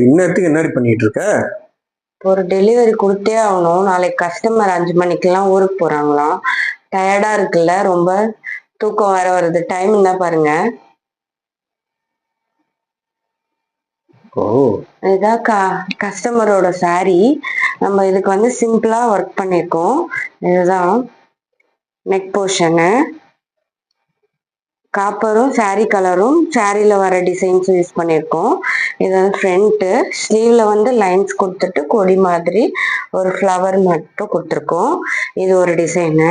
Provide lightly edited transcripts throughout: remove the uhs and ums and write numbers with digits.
இன்னத்துக்கு என்னடி பண்ணிட்டு இருக்க? ஒரு டெலிவரி குடுத்தே ஆகணும். நாளைக்கு கஸ்டமர் 5 மணிக்கெல்லாம் ஊருக்கு போறாங்களாம். டயர்டா இருக்குல்ல ரொம்ப. தூக்கம் வேற வருது. டைம் என்ன பாருங்க. ஓ! இதுதான் கஸ்டமரோட சாரி. நம்ம இதுக்கு வந்து சிம்பிளா ஒர்க் பண்ணியிருக்கோம். இதுதான் நெக் போர்ஷனு. காப்பரும் சாரி கலரும் சாரியில வர டிசைன்ஸும் யூஸ் பண்ணியிருக்கோம். இது வந்து ஃப்ரண்ட்டு. ஸ்லீவ்ல வந்து லைன்ஸ் கொடுத்துட்டு கொடி மாதிரி ஒரு ஃப்ளவர் மட்டும் கொடுத்துருக்கோம். இது ஒரு டிசைனு.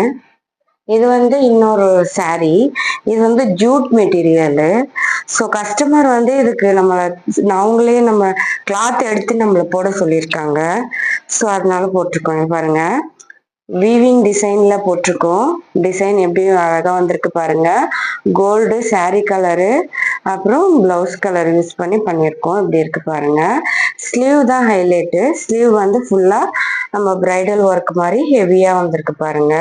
இது வந்து இன்னொரு சாரி. இது வந்து ஜூட் மெட்டீரியலு. ஸோ கஸ்டமர் வந்து இதுக்கு அவங்களே நம்ம கிளாத் எடுத்து நம்மளை போட சொல்லியிருக்காங்க. ஸோ அதனால போட்டிருக்கோம். பாருங்க, வீவிங் டிசைன்ல போட்டிருக்கோம். டிசைன் எப்படி அழகா வந்திருக்கு பாருங்க. கோல்டு சாரி கலரு, அப்புறம் பிளவுஸ் கலர் யூஸ் பண்ணி பண்ணியிருக்கோம். இப்படி இருக்கு பாருங்க. ஸ்லீவ் தான் ஹைலைட்டு. ஸ்லீவ் வந்து ஃபுல்லா நம்ம பிரைடல் ஒர்க் மாதிரி ஹெவியா வந்திருக்கு பாருங்க.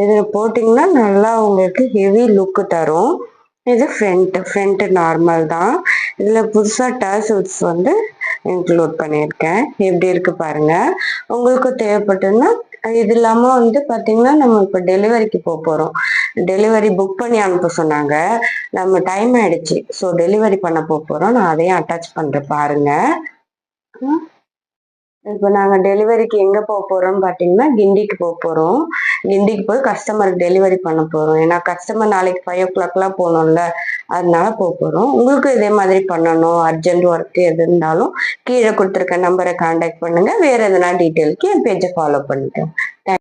இது போட்டிங்கன்னா நல்லா உங்களுக்கு ஹெவி லுக்கு தரும். இது ஃப்ரண்ட் நார்மல் தான். இதுல புதுசா டர்சல்ஸ் வந்து இன்க்ளூட் பண்ணியிருக்கேன். எப்படி இருக்கு பாருங்க. உங்களுக்கு தேவைப்பட்டதுன்னா இது இல்லாம வந்து பாத்தீங்கன்னா நம்ம இப்ப டெலிவரிக்கு போறோம். டெலிவரி புக் பண்ணி அனுப்ப சொன்னாங்க. நம்ம டைம் ஆயிடுச்சு. ஸோ டெலிவரி பண்ண போறோம். நான் அதையும் அட்டாச் பண்றேன் பாருங்க. இப்போ நாங்க டெலிவரிக்கு எங்க போறோம்னு பாத்தீங்கன்னா கிண்டிக்கு போறோம். கிண்டிக்கு போய் கஸ்டமருக்கு டெலிவரி பண்ண போறோம். ஏன்னா கஸ்டமர் நாளைக்கு 5 o'clockலாம் போகணும்ல, அதனால போறோம். உங்களுக்கு இதே மாதிரி பண்ணணும், அர்ஜென்ட் ஒர்க் எது இருந்தாலும் கீழே கொடுத்துருக்க நம்பரை கான்டாக்ட் பண்ணுங்க. வேற எதனா டீட்டெயிலுக்கு என் பேஜை ஃபாலோ பண்ணிக்கோங்க.